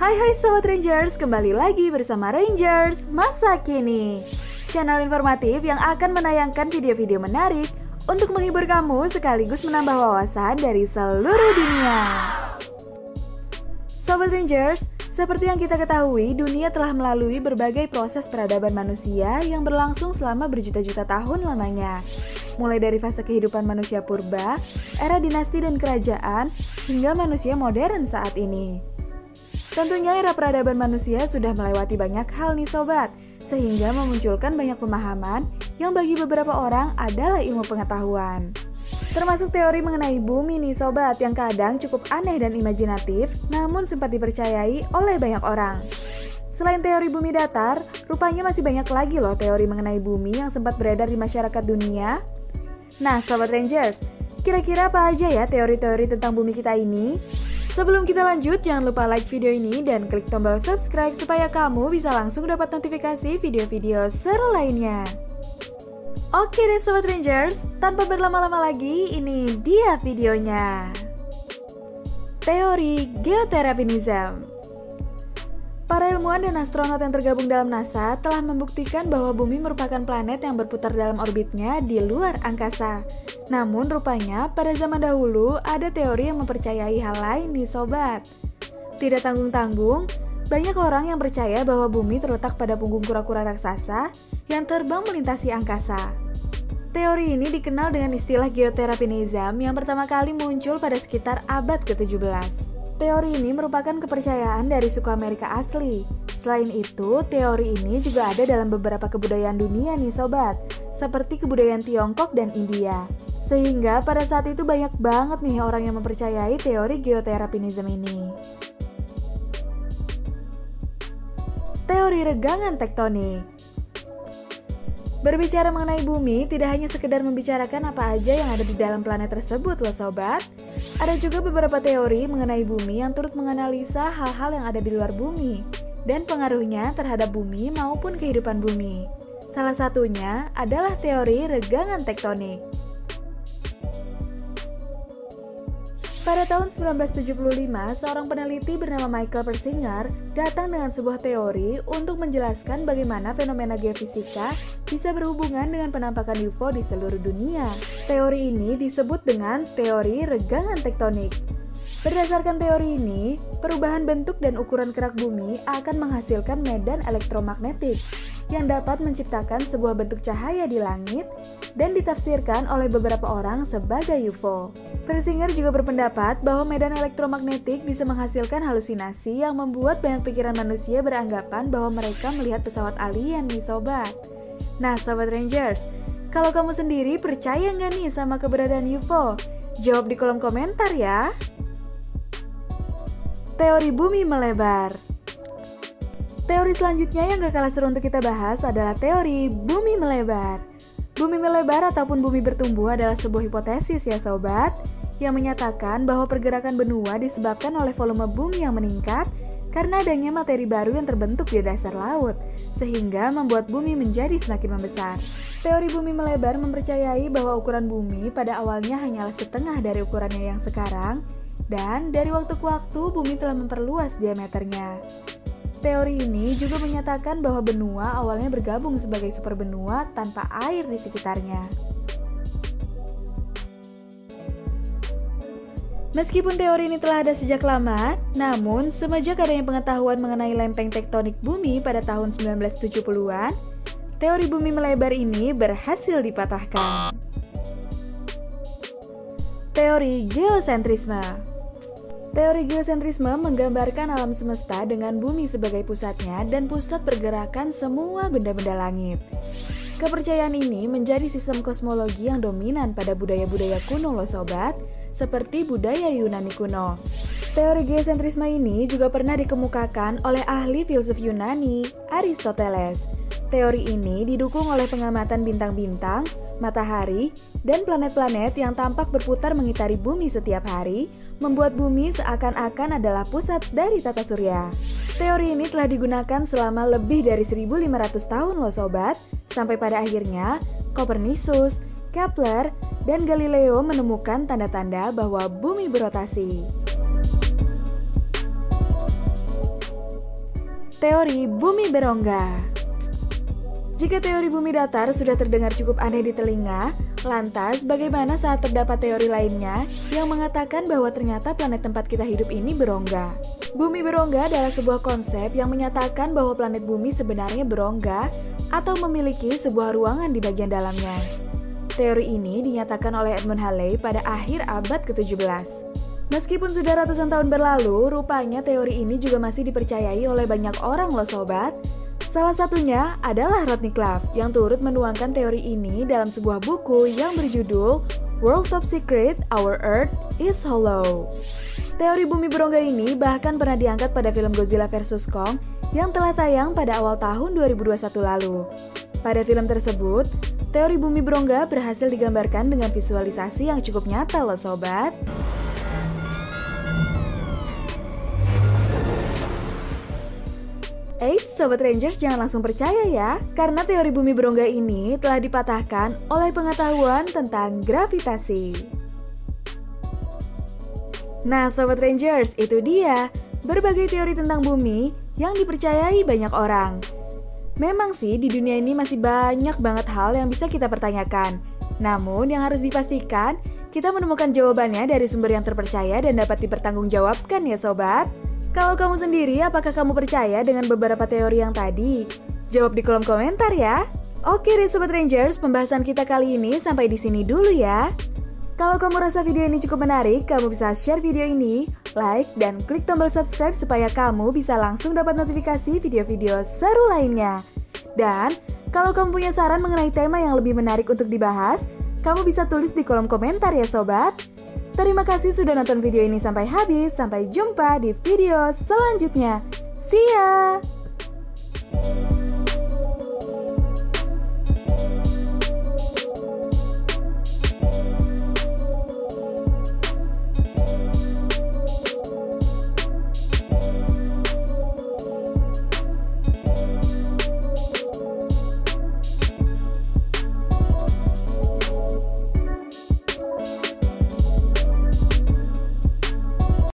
Hai Sobat Rangers, kembali lagi bersama Rangers Masa Kini, channel informatif yang akan menayangkan video-video menarik untuk menghibur kamu sekaligus menambah wawasan dari seluruh dunia. Sobat Rangers, seperti yang kita ketahui, dunia telah melalui berbagai proses peradaban manusia yang berlangsung selama berjuta-juta tahun lamanya. Mulai dari fase kehidupan manusia purba, era dinasti dan kerajaan, hingga manusia modern saat ini. Tentunya era peradaban manusia sudah melewati banyak hal nih sobat, sehingga memunculkan banyak pemahaman yang bagi beberapa orang adalah ilmu pengetahuan. Termasuk teori mengenai bumi nih sobat, yang kadang cukup aneh dan imajinatif, namun sempat dipercayai oleh banyak orang. Selain teori bumi datar, rupanya masih banyak lagi loh teori mengenai bumi yang sempat beredar di masyarakat dunia. Nah Sobat Rangers, kira-kira apa aja ya teori-teori tentang bumi kita ini? Sebelum kita lanjut, jangan lupa like video ini dan klik tombol subscribe supaya kamu bisa langsung dapat notifikasi video-video seru lainnya. Oke deh Sobat Rangers, tanpa berlama-lama lagi, ini dia videonya. Teori Geoterrapinism. Para ilmuwan dan astronot yang tergabung dalam NASA telah membuktikan bahwa bumi merupakan planet yang berputar dalam orbitnya di luar angkasa. Namun rupanya pada zaman dahulu ada teori yang mempercayai hal lain nih sobat. Tidak tanggung-tanggung, banyak orang yang percaya bahwa bumi terletak pada punggung kura-kura raksasa yang terbang melintasi angkasa. Teori ini dikenal dengan istilah Geoterrapinism yang pertama kali muncul pada sekitar abad ke-17. Teori ini merupakan kepercayaan dari suku Amerika asli. Selain itu, teori ini juga ada dalam beberapa kebudayaan dunia nih sobat, seperti kebudayaan Tiongkok dan India. Sehingga pada saat itu banyak banget nih orang yang mempercayai teori Geoterrapinism ini. Teori regangan tektonik. Berbicara mengenai bumi, tidak hanya sekedar membicarakan apa aja yang ada di dalam planet tersebut loh sobat. Ada juga beberapa teori mengenai bumi yang turut menganalisa hal-hal yang ada di luar bumi dan pengaruhnya terhadap bumi maupun kehidupan bumi. Salah satunya adalah teori regangan tektonik. Pada tahun 1975, seorang peneliti bernama Michael Persinger datang dengan sebuah teori untuk menjelaskan bagaimana fenomena geofisika bisa berhubungan dengan penampakan UFO di seluruh dunia. Teori ini disebut dengan teori regangan tektonik. Berdasarkan teori ini, perubahan bentuk dan ukuran kerak bumi akan menghasilkan medan elektromagnetik yang dapat menciptakan sebuah bentuk cahaya di langit dan ditafsirkan oleh beberapa orang sebagai UFO. Persinger juga berpendapat bahwa medan elektromagnetik bisa menghasilkan halusinasi yang membuat banyak pikiran manusia beranggapan bahwa mereka melihat pesawat alien nih sobat. Nah Sobat Rangers, kalau kamu sendiri percaya nggak nih sama keberadaan UFO? Jawab di kolom komentar ya. Teori bumi melebar. Teori selanjutnya yang gak kalah seru untuk kita bahas adalah teori bumi melebar. Bumi melebar ataupun bumi bertumbuh adalah sebuah hipotesis ya sobat, yang menyatakan bahwa pergerakan benua disebabkan oleh volume bumi yang meningkat karena adanya materi baru yang terbentuk di dasar laut, sehingga membuat bumi menjadi semakin membesar. Teori bumi melebar mempercayai bahwa ukuran bumi pada awalnya hanyalah setengah dari ukurannya yang sekarang, dan dari waktu ke waktu bumi telah memperluas diameternya. Teori ini juga menyatakan bahwa benua awalnya bergabung sebagai superbenua tanpa air di sekitarnya. Meskipun teori ini telah ada sejak lama, namun semenjak adanya pengetahuan mengenai lempeng tektonik bumi pada tahun 1970-an, teori bumi melebar ini berhasil dipatahkan. Teori geosentrisme. Teori geosentrisme menggambarkan alam semesta dengan bumi sebagai pusatnya dan pusat pergerakan semua benda-benda langit. Kepercayaan ini menjadi sistem kosmologi yang dominan pada budaya-budaya kuno loh sobat, seperti budaya Yunani kuno. Teori geosentrisme ini juga pernah dikemukakan oleh ahli filsuf Yunani, Aristoteles. Teori ini didukung oleh pengamatan bintang-bintang, matahari, dan planet-planet yang tampak berputar mengitari bumi setiap hari, membuat bumi seakan-akan adalah pusat dari tata surya. Teori ini telah digunakan selama lebih dari 1500 tahun loh sobat, sampai pada akhirnya Copernicus, Kepler, dan Galileo menemukan tanda-tanda bahwa bumi berotasi. Teori bumi berongga. Jika teori bumi datar sudah terdengar cukup aneh di telinga, lantas bagaimana saat terdapat teori lainnya yang mengatakan bahwa ternyata planet tempat kita hidup ini berongga? Bumi berongga adalah sebuah konsep yang menyatakan bahwa planet bumi sebenarnya berongga atau memiliki sebuah ruangan di bagian dalamnya. Teori ini dinyatakan oleh Edmund Halley pada akhir abad ke-17. Meskipun sudah ratusan tahun berlalu, rupanya teori ini juga masih dipercayai oleh banyak orang loh sobat. Salah satunya adalah Rodney Club yang turut menuangkan teori ini dalam sebuah buku yang berjudul World Top Secret, Our Earth is Hollow. Teori bumi berongga ini bahkan pernah diangkat pada film Godzilla vs Kong yang telah tayang pada awal tahun 2021 lalu. Pada film tersebut, teori bumi berongga berhasil digambarkan dengan visualisasi yang cukup nyata loh sobat. Sobat Rangers jangan langsung percaya ya, karena teori bumi berongga ini telah dipatahkan oleh pengetahuan tentang gravitasi. Nah Sobat Rangers, itu dia berbagai teori tentang bumi yang dipercayai banyak orang. Memang sih di dunia ini masih banyak banget hal yang bisa kita pertanyakan. Namun yang harus dipastikan, kita menemukan jawabannya dari sumber yang terpercaya dan dapat dipertanggungjawabkan ya sobat. Kalau kamu sendiri, apakah kamu percaya dengan beberapa teori yang tadi? Jawab di kolom komentar ya. Oke deh Sobat Rangers, pembahasan kita kali ini sampai di sini dulu ya. Kalau kamu rasa video ini cukup menarik, kamu bisa share video ini, like, dan klik tombol subscribe supaya kamu bisa langsung dapat notifikasi video-video seru lainnya. Dan, kalau kamu punya saran mengenai tema yang lebih menarik untuk dibahas, kamu bisa tulis di kolom komentar ya sobat. Terima kasih sudah nonton video ini sampai habis. Sampai jumpa di video selanjutnya. See ya!